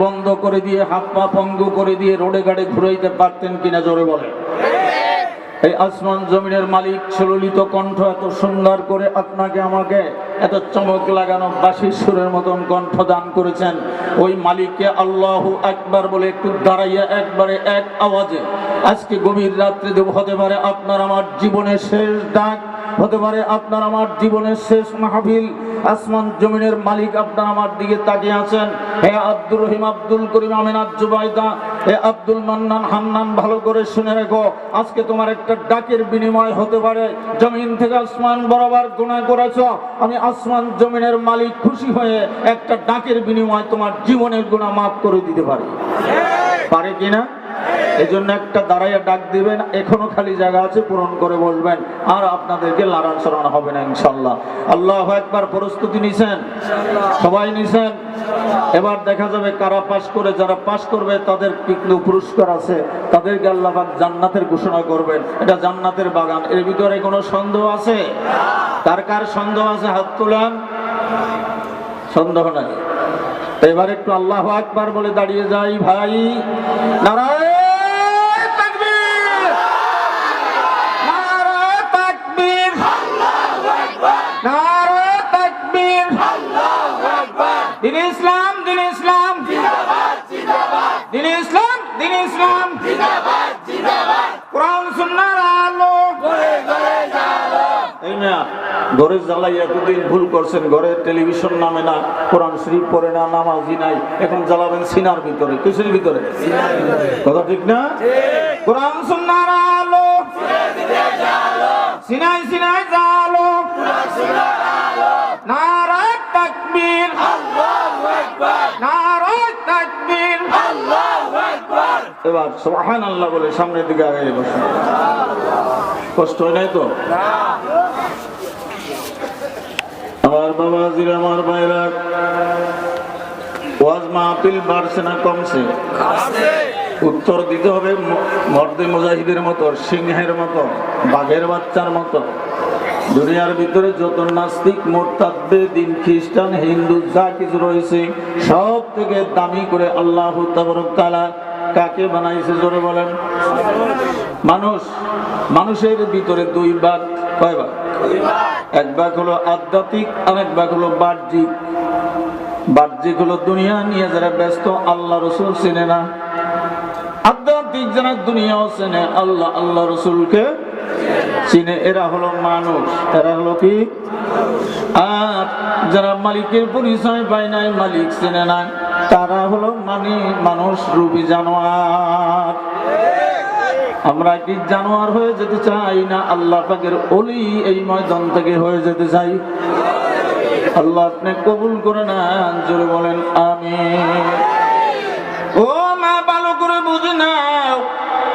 বন্ধ করে দিয়ে হাত পা পঙ্গু করে দিয়ে রোডে গাড়ে ঘুরাইতে পারতেন কিনা জোরে বলে। এই আসমান জমিনের মালিক সুললিত কণ্ঠ এত সুন্দর করে আপনাকে আমাকে এত চমক লাগানো বাঁশির সুরের মতন কণ্ঠ দান করেছেন। ওই মালিককে আল্লাহু আকবার বলে একটু দাঁড়াইয়া একবারে এক আওয়াজে আজকে গভীর রাত্রে দেব হতে পারে আপনার আমার জীবনের শেষ ডাক, হতে পারে আপনার আমার জীবনের শেষ মাহফিল। আসমান জমিনের মালিক আপনার আমার দিকে তাকিয়ে আছেন। হে আব্দুর রহিম, আব্দুল করিম, আমিনাত, জুবাইদা, হে আব্দুল মান্নান, হান্নান, ভালো করে শুনে রেখো, আজকে তোমার একটা ডাকের বিনিময় হতে পারে। জমিন থেকে আসমান বরাবর গুনাহ করেছ, আমি আসমান জমিনের মালিক খুশি হয়ে একটা ডাকের বিনিময় তোমার জীবনের গুনাহ মাফ করে দিতে পারি। পারে কিনা? এই জন্য একটা দাঁড়াইয়া ডাক দিবেন, এখনো খালি জায়গা আছে, পূরণ করে বসবেন, আর আপনাদেরকে লাড়ান সরানো হবে না ইনশাল্লাহ। আল্লাহু আকবার। প্রস্তুতি নিছেন? সবাই নিছেন? এবার দেখা যাবে কারা পাশ করে, যারা পাশ করবে তাদের কিন্তু পুরস্কার আছে, তাদেরকে আল্লাহ পাক জান্নাতের ঘোষণা করবেন। এটা জান্নাতের বাগান। এর ভিতরে কোনো সন্দেহ আছে? কার কার সন্দেহ আছে হাত তোলেন। সন্দেহ নাই। এবার একটু আল্লাহু আকবার বলে দাঁড়িয়ে যাই ভাই। নারায়ে তাকবীর, নারায়ে তাকবীর, আল্লাহু আকবার, নারায়ে তাকবীর, আল্লাহু আকবার। দ্বীন ইসলাম, দ্বীন ইসলাম জিন্দাবাদ, জিন্দাবাদ। দ্বীন ইসলাম, দ্বীন ইসলাম জিন্দাবাদ, জিন্দাবাদ। কোরআন সুন্নাহর আলো ঘরে ঘরে জ্বালো। এই না ঘরে জ্বালাই এতদিন ভুল করছেন, ঘরে টেলিভিশন নামে না, কোরআন শরীফ পড়ে না, নামাজি নাই, এখন জ্বালাবেন সিনার ভিতরে। কিসের ভিতরে? কথা ঠিক না? কোরআন সুন্নাহর আলো সিনাই সিনাই জ্বালো, নারায়ে তাকবীর, আল্লাহু আকবার, নারায়ে তাকবীর, আল্লাহু আকবার। এবার সুবহানাল্লাহ বলে সামনের দিকে আগে বসুন। কষ্ট হয় নাই তো? আমার বাবাজির, আমার ভাইরা, ওয়াজ মাহফিল বাড়ছে না কমছে? উত্তর দিতে হবে মর্দে মুজাহিদের মতো, সিংহের মতো, বাঘের বাচ্চার মতো। দুনিয়ার ভিতরে যত নাস্তিক, মুরতাদ, দিন খ্রিস্টান, হিন্দু যা কিছু রয়েছে সব থেকে দামি করে আল্লাহু তাবারক তাআলা কাকে বানাইছে জোরে বলেন? মানুষ। মানুষের ভিতরে দুই ভাগ। কয় ভাগ? এক ভাগ হলো আধ্যাত্মিক, আর এক ভাগ হলো বাহ্যিক। বাহ্যিক হলো দুনিয়া নিয়ে যারা ব্যস্ত, আল্লাহ রসুল চেনে না। আধ্যাত্মিক যারা দুনিয়াও চেনে, আল্লাহ আল্লাহ রসুলকে চিনে, এরা হলো মানুষ। এরা হলো কি? আর যারা মালিকের পরিচয় পায় নাই, মালিক চেনে না, তারা হলো মানুষ রূপী জানোয়ার। আমরা কি জানোয়ার হয়ে যেতে চাই না আল্লাহ পাকের ওলি এই ময়দান থেকে হয়ে যেতে চাই? আল্লাহ আপনি কবুল করে নেন, জোরে বলেন আমিন। ও মা, ভালো করে বুঝে নাও,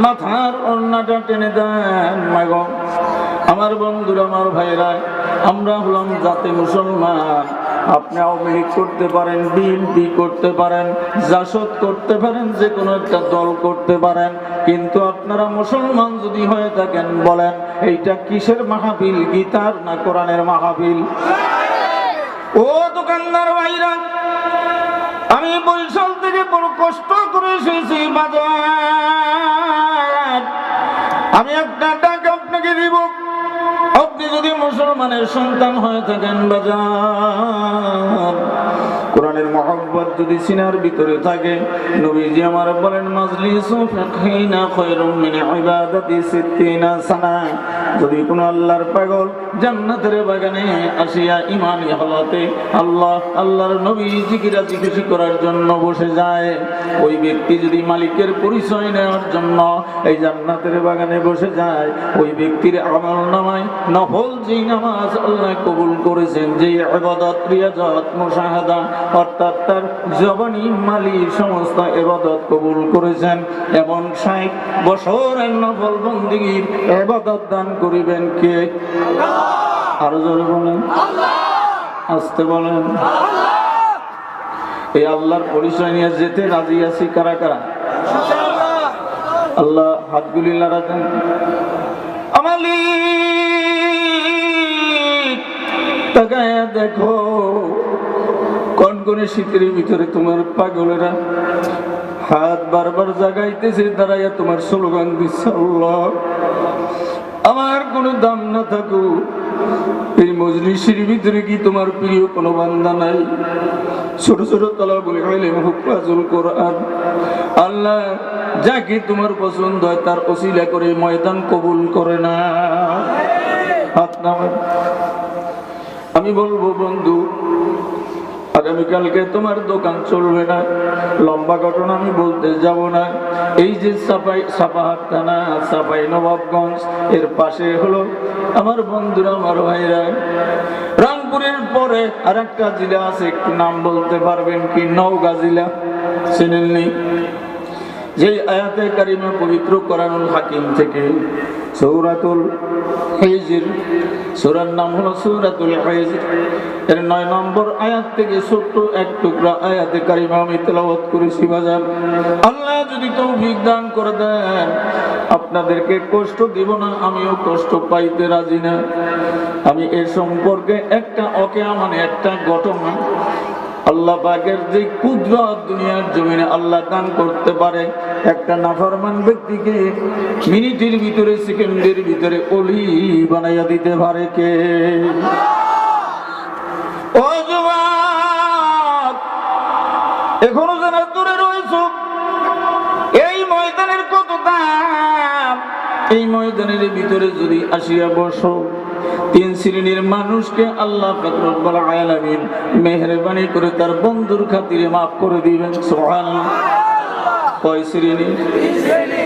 মাথার ওড়নাটা টেনে দেন মাগো। আমার বন্ধুরা, আমার ভাইরা, আমরা হলাম জাতি মুসলমান। আপনি আওয়ামী লীগ করতে পারেন, বিএনপি করতে পারেন, জাসদ করতে পারেন, যে কোনো একটা দল করতে পারেন, কিন্তু আপনারা মুসলমান যদি হয়ে থাকেন, বলেন এইটা কিসের মাহফিল? গীতার না কোরআনের মাহফিল? ও দোকানদার ভাইরা, আমি বরিশাল থেকে বড় কষ্ট করে এসেছি বাজার। আমি একটা ডাক আপনাকে দিব, আপনি যদি মুসলমানের সন্তান হয়ে থাকেন বাজার, কোরআনের মহব্বত যদি সিনার ভিতরে থাকে, নবীজি আমার বলেন মাজলিসু ফাকহিনা খায়রুম মিন ইবাদাতি 60 সানা। যদি কোন আল্লাহর পাগল জান্নাতের বাগানে আসিয়া ঈমানি হালাতে আল্লাহ আল্লাহর নবী জিকির খুশি করার জন্য বসে যায়, ওই ব্যক্তি যদি মালিকের পরিচয় নেওয়ার জন্য এই জান্নাতের বাগানে বসে যায়, ওই ব্যক্তির আমলনামায় নফল যেই নামাজ আল্লাহ কবুল করেছেন, যেই ইবাদত, রিয়াজত, মুশাহাদা, অর্থাৎ তার জবানি মালি সমস্ত ইবাদত কবুল করেছেন, এমন 60 বছরের নফল বন্দেগীর ইবাদত দান করিবেন কে? আরো জোরে বলেন, আস্তে বলেন। এই আল্লাহর পরিচয় নিয়ে যেতে রাজি আছি কারা কারা? আল্লাহ হাতগুলি লাড়াতেন। আমালি তাকায়া দেখো কনকনে শীতের ভিতরে তোমার পাগলেরা হাত বারবার জাগাইতেছে, দাঁড়াইয়া তোমার স্লোগান দিচ্ছে, আল্লাহ আমার কোনো দাম না থাকুক, এই মজলিসের ভিতরে কি তোমার প্রিয় কোনো বান্দা নাই? ছোট ছোট তালাবুল ইলম, হুফাজুল কোরআন, আল্লাহ যাকে তোমার পছন্দ হয় তার ওসিলা করে ময়দান কবুল করে না। হাত নামান। আমি বলবো বন্ধু, আগামীকালকে তোমার দোকান চলবে না। লম্বা ঘটনা আমি বলতে যাব না। এই যে সাপাহার থানা, সাপাই নবাবগঞ্জ, এর পাশে হলো আমার বন্ধুরা, আমার ভাইরা, রংপুরের পরে আর একটা জেলা আছে, একটু নাম বলতে পারবেন কি? নওগাঁ জেলা, চেনেননি? যে আয়াতে কারিমা পবিত্র কোরআনুল হাকিম থেকে সূরাতুল হিজর, সূরার নাম হলো সূরাতুল হিজর, এর 9 নম্বর আয়াত থেকে ছোট্ট এক টুকরা আয়াতে কারিমা আমি তেলাওয়াত করেছি বাজার। আল্লাহ যদি তৌফিক দান করে দেন, আপনাদেরকে কষ্ট দিব না, আমিও কষ্ট পাইতে রাজি না। আমি এর সম্পর্কে একটা মানে একটা ঘটনা, আল্লাহ পাকের যে কুদরত দুনিয়ার জমিনে আল্লাহ দান করতে পারে, একটা নাফরমান ব্যক্তিকে মিনিটের ভিতরে, সেকেন্ডের ভিতরে ওলি বানাইয়া দিতে পারে কে? ও যুবক, এখনো যারা দূরে রয়েছে, এই ময়দানের কত দাম! এই ময়দানের ভিতরে যদি আসিয়া বসো, 3 শ্রেণীর মানুষকে আল্লাহ পাক রব্বুল আলামিন মেহেরবানি করে তার বন্ধুর খাতিরে মাফ করে দিবেন। সুবহানাল্লাহ। কয় শ্রেণী?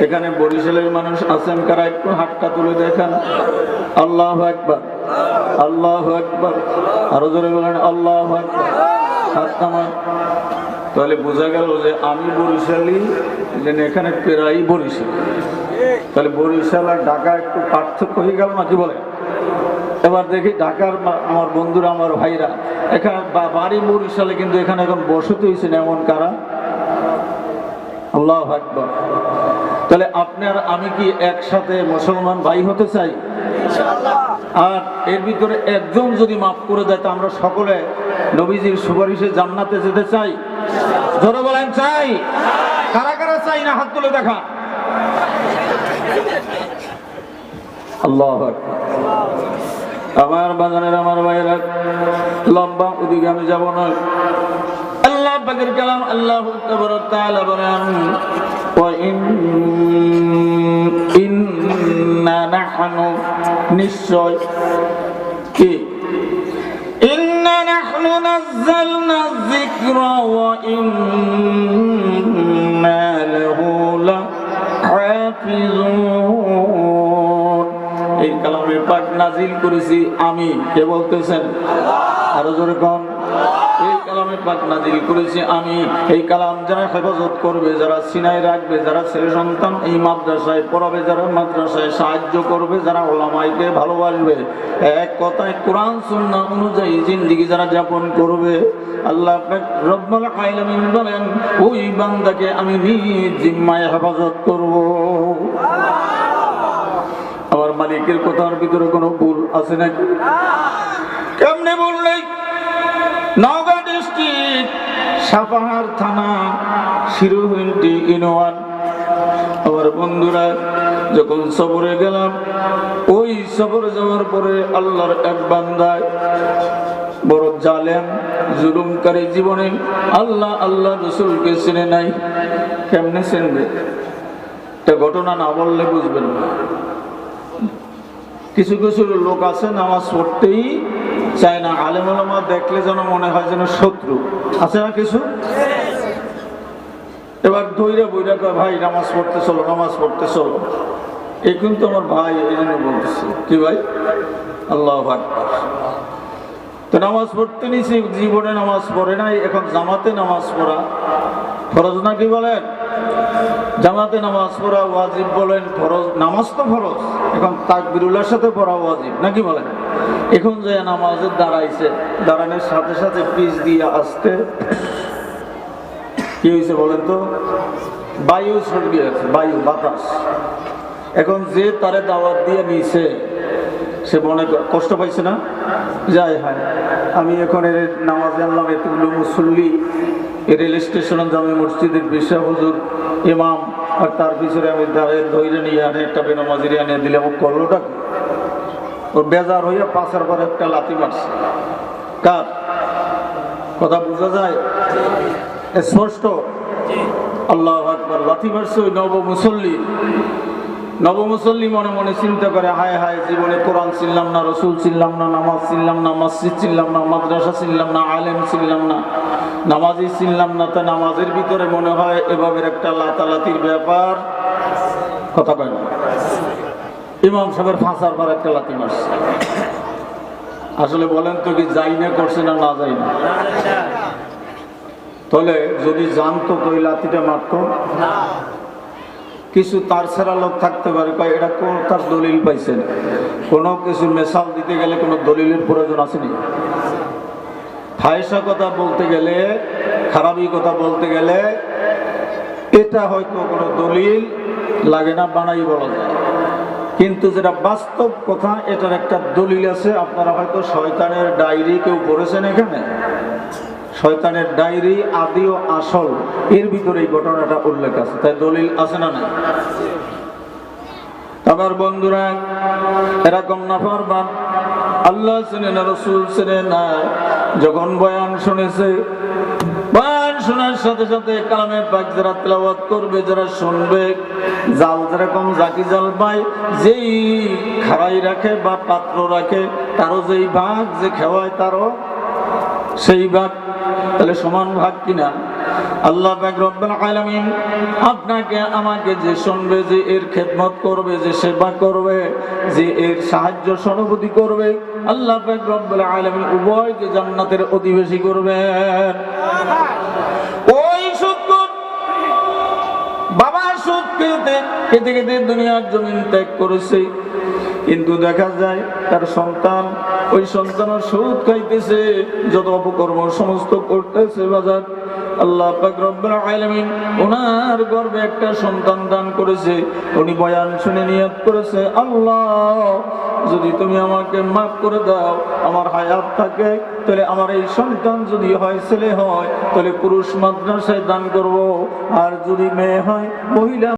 এখানে বরিশালের মানুষ আছেন কারা? একটু হাতটা তুলে দেখান। আল্লাহু আকবার, আল্লাহু আকবার, আরো জোরে বলেন আল্লাহু আকবার। হাত নামান। তাহলে বোঝা গেল যে আমি বরিশালী, এখানে প্রায় বরিশাল। তাহলে বরিশাল আর ঢাকা একটু পার্থক্য হয়ে গেল নাকি বলে? এবার দেখি ঢাকার আমার বন্ধুরা, আমার ভাইরা, এখানে বাড়ি বরিশালে কিন্তু এখানে এখন বসতি হয়েছেন এমন কারা? আল্লাহু আকবার। তাহলে আপনি আর আমি কি একসাথে মুসলমান ভাই হতে চাই? আর এর ভিতরে একজন যদি মাফ করে দেয়, তো আমরা সকলে নবীজির সুপারিশে জান্নাতে যেতে চাই। জোরে বলেন চাই। কারা কারা চাই না? হাত তুলে দেখা। আল্লাহু আকবার। আমার বাজানের আমার ভাইরা, লম্বা ওদিকে আমি যাব না। আল্লাহ পাকের কালাম, আল্লাহু তাআলা বলেন, ওয়া ইন্না নাহনু, নিশ্চয় কি, ইন্না নাহনু নাযালনা যিকরা ওয়া ইন্না লাহু লাহাফিজুন। এই কালামে পাক নাজিল করেছি আমি। কে বলতেছেন? আরো জোরে কোন? এই কালামে পাক নাজিল করেছি আমি। এই কালাম যারা হেফাজত করবে, যারা সিনায় রাখবে, যারা ছেলে সন্তান এই মাদ্রাসায় পড়াবে, যারা মাদ্রাসায় সাহায্য করবে, যারা ওলামাইকে ভালোবাসবে, এক কথায় কোরআন সুন্নাহ অনুযায়ী জিন্দেগি যারা যাপন করবে, আল্লাহ পাক রব্বুল আলামিন বলেন, ওই বান্দাকে আমি নিজ জিম্মায় হেফাজত করব। আমার মালিকের কথার ভিতরে কোনো ভুল আছে নাকি? কেমনে বললেই? নওগাঁ ডিস্ট্রিক্ট, সাপাহার থানা, শিরোহিন্টি ইউনিয়ন। আমার বন্ধুরা, যখন সফরে গেলাম, ওই সফরে যাওয়ার পরে আল্লাহর এক বান্দায় বড় জালেম, জুলুমকারী, জীবনে আল্লাহ রাসূলকে চিনে নাই। কেমনে চিনবে? একটা ঘটনা না বললে বুঝবেন না। কিছু কিছু লোক আছে নামাজ পড়তেই চায় না, আলেম ওলামা দেখলে যেন মনে হয় যেন শত্রু। আছে না কিছু? এবার দইরা বইরা কয়, ভাই নামাজ পড়তে চলো, নামাজ পড়তে চলো। এই কিন্তু আমার ভাই, এই জন্য বলতেছি। কি ভাই? আল্লাহু আকবার। তো নামাজ পড়তে নিছি, জীবনে নামাজ পড়ে নাই, এখন জামাতে নামাজ পড়া ফরজ নাকি বলেন? জামাতে নামাজ পড়া ওয়াজিব বলেন, ফরজ। নামাজ তো ফরজ, এখন তাকবীরুল্লাহর সাথে পড়া ওয়াজিব নাকি বলেন? এখন যে নামাজের দাঁড়াইছে, দাঁড়ানোর সাথে সাথে পিছ দিয়ে আসতে কি হয়েছে বলেন তো? বায়ু ছড়িয়ে আছে, বায়ু, বাতাস। এখন যে তারে দাওয়াত দিয়ে নিছে, সে মনে কষ্ট পাইছে না, যাই হয় আমি এখন এর নামাজে আনলাম, এতগুলো মুসল্লি রেল স্টেশনে জামে মসজিদের বিশা হুজুর ইমাম, আর তার পিছনে আমি ধৈর্য নিয়ে আনে একটা বেনামাজিরে আনিয়ে দিলে ও করলোটা ওর বেজার হইয়া পাঁচার পর একটা লাথি মারছে। কার কথা বোঝা যায় স্পষ্ট? আল্লাহু আকবার। লাথি মারছে ওই নব মুসল্লি মনে মনে চিন্তা করে, হায় হায়, জীবনে কোরআন চিনলাম না, রসুল চিনলাম না, নামাজ চিনলাম না, মসজিদ চিনলাম না, মাদ্রাসা চিনলাম না, আলেম চিনলাম না, নামাজি চিনলাম না। তা নামাজের ভিতরে মনে হয় এভাবে একটা লাতালাতির ব্যাপার। কথা কয় না? ইমাম সাহেবের ফাঁসার পর একটা লাথি মারছে। আসলে বলেন তো কি যাই না করছে না না যাই না? তাহলে যদি জানতো তো ওই লাথিটা মারতো না। কিছু তার ছাড়া লোক থাকতে পারে, এটা কোন তার দলিল পাইছেন? কোনো কিছু মেশাল দিতে গেলে কোনো দলিলের প্রয়োজন আসেনি। ফায়সা কথা বলতে গেলে, খারাপি কথা বলতে গেলে এটা হয়তো কোনো দলিল লাগে না, বানাই বলা যায়। কিন্তু যেটা বাস্তব কথা, এটার একটা দলিল আছে। আপনারা হয়তো শয়তানের ডায়েরি কেউ পড়েছেন, এখানে শয়তানের ডায়েরি আদি ও আসল এর ভিতরে এই ঘটনাটা উল্লেখ আছে, তাই দলিল আছে না নাই? আবার বন্ধুরা, এরকম নাফরমান আল্লাহ চেনে না, রসুল চেনে না, যখন বয়ান শুনেছে, বয়ান শোনার সাথে সাথে কালামে পাক যারা তেলাওয়াত করবে, যারা শুনবে, জাল যেরকম জাকি জাল পায়, যেই খাড়াই রাখে বা পাত্র রাখে, তারও যেই ভাগ, যে খেওয়ায় তারও সেই ভাগ। তাহলে সমান ভাগ কিনা? আল্লাহ পাক রব্বুল আলামিন আপনাকে আমাকে যে শুনবে, যে এর খেদমত করবে, যে সেবা করবে, যে এর সাহায্য সহানুভূতি করবে, আল্লাহ পাক রব্বুল আলামিন উভয়কে জান্নাতের অধিবাসী করবেন। ওই সুদখোর বাবা সুদ খেতে খেতে খেতে দুনিয়ার জমিন ত্যাগ করেছে, কিন্তু দেখা যায় তার সন্তান, ওই সন্তানের সুদ খাইতেছে, যত অপকর্ম সমস্ত করতেছে বাজার। আল্লাহ পাক রব্বুল আলামিন ওনার গর্ভে একটা সন্তান দান করেছে। উনি বয়ান শুনে নিয়ত করেছে, আল্লাহ যদি তুমি আমাকে মাফ করে দাও, আমার হায়াত থাকে, তাহলে আমার এই সন্তান যদি হয় ছেলে হয়, তাহলে পুরুষ মাদ্রাসায় দান করব, আর যদি মেয়ে হয় মহিলা